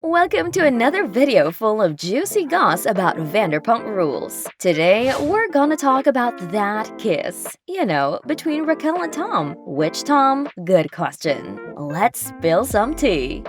Welcome to another video full of juicy goss about Vanderpump Rules. Today, we're gonna talk about that kiss. Between Raquel and Tom. Which Tom? Good question. Let's spill some tea.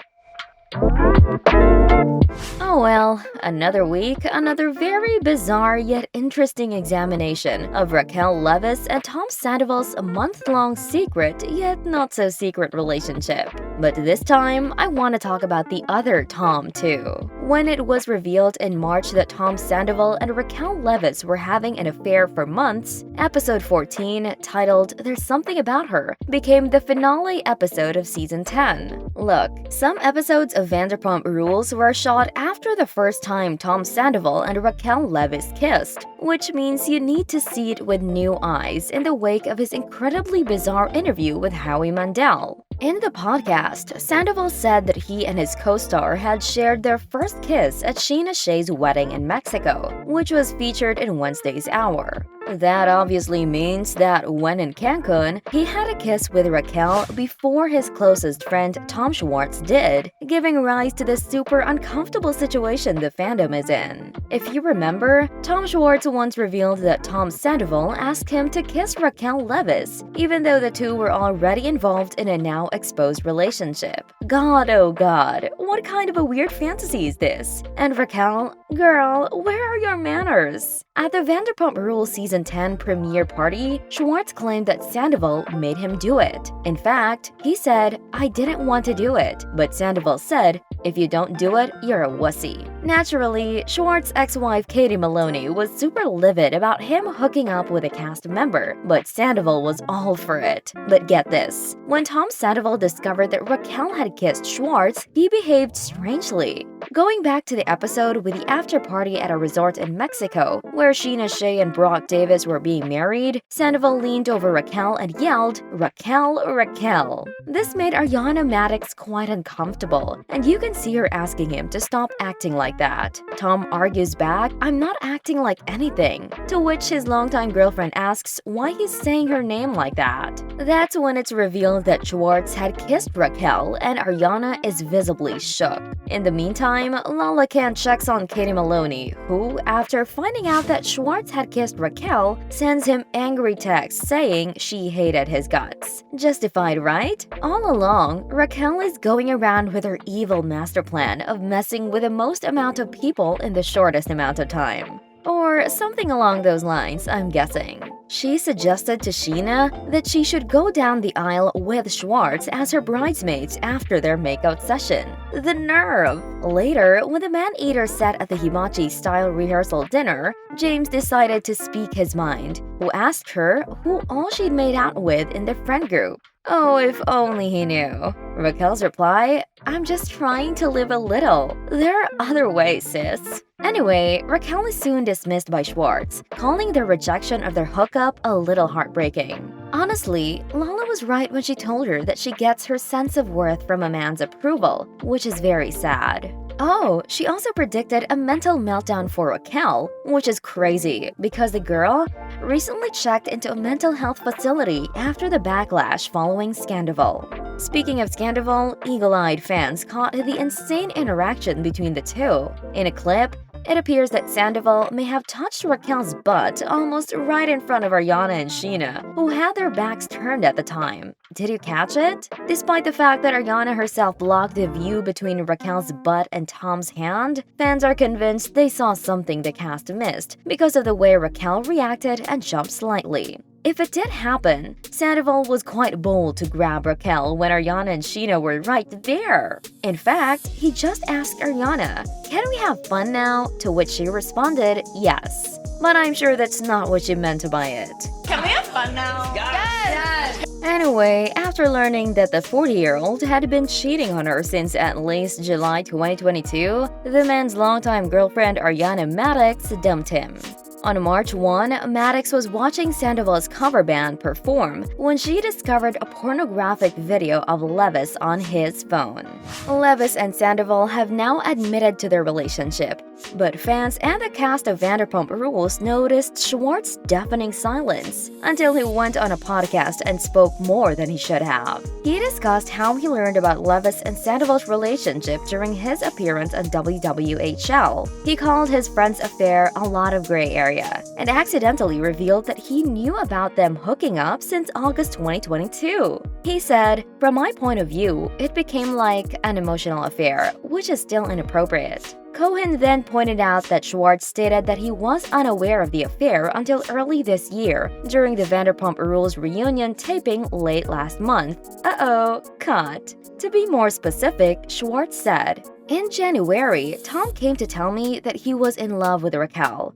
Oh well, another week, another very bizarre yet interesting examination of Raquel Leviss and Tom Sandoval's month-long secret yet not-so-secret relationship. But this time, I want to talk about the other Tom too. When it was revealed in March that Tom Sandoval and Raquel Leviss were having an affair for months, episode 14, titled There's Something About Her, became the finale episode of season 10. Look, some episodes of Vanderpump Rules were shot after the first time Tom Sandoval and Raquel Leviss kissed, which means you need to see it with new eyes in the wake of his incredibly bizarre interview with Howie Mandel. In the podcast, Sandoval said that he and his co-star had shared their first kiss at Sheena Shea's wedding in Mexico, which was featured in Wednesday's Hour. That obviously means that when in Cancun, he had a kiss with Raquel before his closest friend Tom Schwartz did, giving rise to the super uncomfortable situation the fandom is in. If you remember, Tom Schwartz once revealed that Tom Sandoval asked him to kiss Raquel Leviss, even though the two were already involved in a now-exposed relationship. God, oh God, what kind of a weird fantasy is this? And Raquel, girl, where are your manners? At the Vanderpump Rules Season 10 premiere party, Schwartz claimed that Sandoval made him do it. In fact, he said, "I didn't want to do it," but Sandoval said, "If you don't do it, you're a wussy." Naturally, Schwartz's ex-wife Katie Maloney was super livid about him hooking up with a cast member, but Sandoval was all for it. But get this, when Tom Sandoval discovered that Raquel had kissed Schwartz, he behaved strangely. Going back to the episode with the after-party at a resort in Mexico, where Sheena Shea and Brock Davis were being married, Sandoval leaned over Raquel and yelled, "Raquel, Raquel." This made Ariana Madix quite uncomfortable, and you can see her asking him to stop acting like that. Tom argues back, "I'm not acting like anything," to which his longtime girlfriend asks why he's saying her name like that. That's when it's revealed that Schwartz had kissed Raquel, and Ariana is visibly shook. In the meantime, Lala Kent checks on Katie Maloney, who, after finding out that Schwartz had kissed Raquel, sends him angry texts saying she hated his guts. Justified, right? All along, Raquel is going around with her evil master plan of messing with the most amount of people in the shortest amount of time. Or something along those lines, I'm guessing. She suggested to Sheena that she should go down the aisle with Schwartz as her bridesmaids after their makeout session. The nerve! Later, when the man-eater sat at the hibachi-style rehearsal dinner, James decided to speak his mind, who asked her who all she'd made out with in the friend group. Oh, if only he knew. Raquel's reply, "I'm just trying to live a little. There are other ways, sis." Anyway, Raquel is soon dismissed by Schwartz, calling their rejection of their hookup a little heartbreaking. Honestly, Lala was right when she told her that she gets her sense of worth from a man's approval, which is very sad. Oh, she also predicted a mental meltdown for Raquel, which is crazy because the girl recently checked into a mental health facility after the backlash following Sandoval. Speaking of Sandoval, eagle-eyed fans caught the insane interaction between the two. In a clip, it appears that Sandoval may have touched Raquel's butt almost right in front of Ariana and Sheena, who had their backs turned at the time. Did you catch it? Despite the fact that Ariana herself blocked the view between Raquel's butt and Tom's hand, fans are convinced they saw something the cast missed because of the way Raquel reacted and jumped slightly. If it did happen, Sandoval was quite bold to grab Raquel when Ariana and Sheena were right there. In fact, he just asked Ariana, "Can we have fun now?" To which she responded, "Yes." But I'm sure that's not what she meant by it. Can we have fun now? Yes! Anyway, after learning that the 40-year-old had been cheating on her since at least July 2022, the man's longtime girlfriend Ariana Madix dumped him. On March 1, Maddox was watching Sandoval's cover band perform when she discovered a pornographic video of Leviss on his phone. Leviss and Sandoval have now admitted to their relationship, but fans and the cast of Vanderpump Rules noticed Schwartz's deafening silence until he went on a podcast and spoke more than he should have. He discussed how he learned about Leviss and Sandoval's relationship during his appearance on WWHL. He called his friend's affair a lot of gray area and accidentally revealed that he knew about them hooking up since August 2022. He said, "From my point of view, it became like an emotional affair, which is still inappropriate." Cohen then pointed out that Schwartz stated that he was unaware of the affair until early this year during the Vanderpump Rules reunion taping late last month. Cut. To be more specific, Schwartz said, "In January, Tom came to tell me that he was in love with Raquel.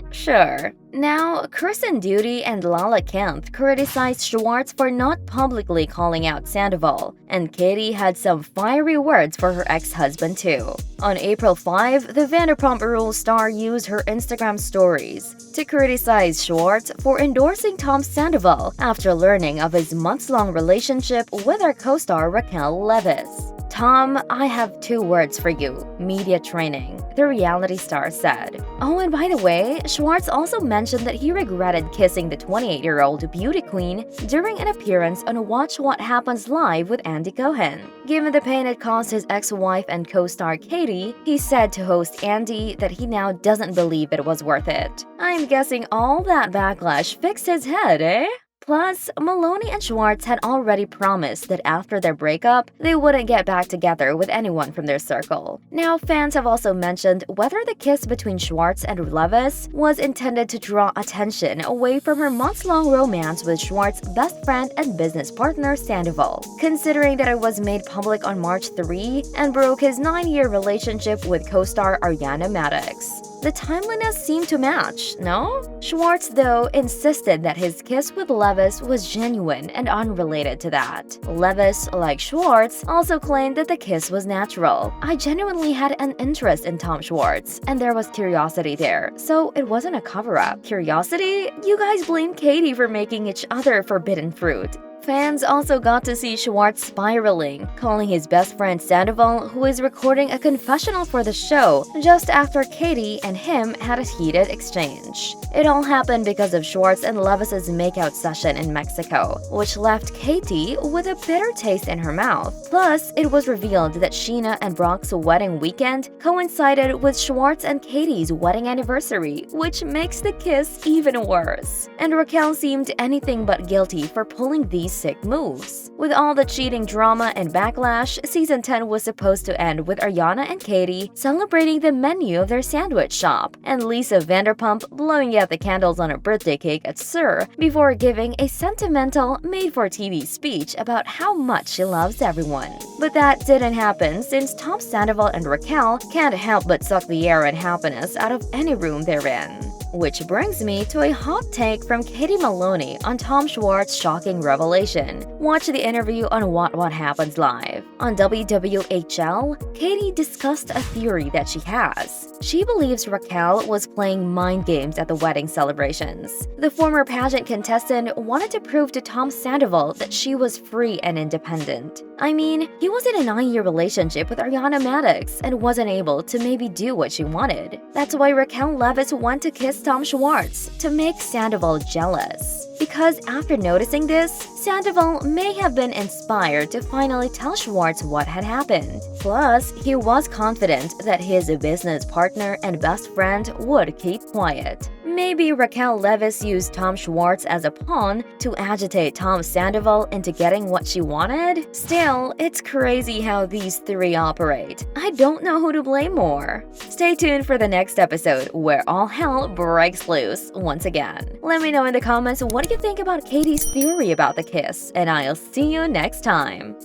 Sure." Now, Kristen Duty and Lala Kemp criticized Schwartz for not publicly calling out Sandoval, and Katie had some fiery words for her ex-husband too. On April 5, the Vanderpump Rules star used her Instagram stories to criticize Schwartz for endorsing Tom Sandoval after learning of his months-long relationship with her co-star Raquel Leviss. "Tom, I have 2 words for you: media training," the reality star said. Oh, and by the way, Schwartz also mentioned that he regretted kissing the 28-year-old beauty queen during an appearance on Watch What Happens Live with Andy Cohen. Given the pain it caused his ex-wife and co-star Katie, he said to host Andy that he now doesn't believe it was worth it. I'm guessing all that backlash fixed his head, eh? Plus, Maloney and Schwartz had already promised that after their breakup, they wouldn't get back together with anyone from their circle. Now, fans have also mentioned whether the kiss between Schwartz and Leviss was intended to draw attention away from her months-long romance with Schwartz's best friend and business partner Sandoval, considering that it was made public on March 3 and broke his 9-year relationship with co-star Ariana Maddox. The timeliness seemed to match, no? Schwartz, though, insisted that his kiss with Leviss was genuine and unrelated to that. Leviss, like Schwartz, also claimed that the kiss was natural. "I genuinely had an interest in Tom Schwartz, and there was curiosity there, so it wasn't a cover-up." Curiosity? You guys blame Katie for making each other forbidden fruit. Fans also got to see Schwartz spiraling, calling his best friend Sandoval, who is recording a confessional for the show, just after Katie and him had a heated exchange. It all happened because of Schwartz and Leviss's makeout session in Mexico, which left Katie with a bitter taste in her mouth. Plus, it was revealed that Sheena and Brock's wedding weekend coincided with Schwartz and Katie's wedding anniversary, which makes the kiss even worse. And Raquel seemed anything but guilty for pulling these sick moves. With all the cheating drama and backlash, season 10 was supposed to end with Ariana and Katie celebrating the menu of their sandwich shop, and Lisa Vanderpump blowing out the candles on a birthday cake at Sir before giving a sentimental, made-for-TV speech about how much she loves everyone. But that didn't happen since Tom Sandoval and Raquel can't help but suck the air and happiness out of any room they're in. Which brings me to a hot take from Katie Maloney on Tom Schwartz's shocking revelation. Watch the interview on What Happens Live. On WWHL, Katie discussed a theory that she has. She believes Raquel was playing mind games at the wedding celebrations. The former pageant contestant wanted to prove to Tom Sandoval that she was free and independent. I mean, he was in a 9-year relationship with Ariana Maddox and wasn't able to maybe do what she wanted. That's why Raquel Leviss went to kiss Tom Schwartz to make Sandoval jealous. Because after noticing this, Sandoval may have been inspired to finally tell Schwartz what had happened. Plus, he was confident that his business partner and best friend would keep quiet. Maybe Raquel Leviss used Tom Schwartz as a pawn to agitate Tom Sandoval into getting what she wanted? Still, it's crazy how these 3 operate. I don't know who to blame more. Stay tuned for the next episode, where all hell breaks loose once again. Let me know in the comments what you think about Katie's theory about the kiss, and I'll see you next time.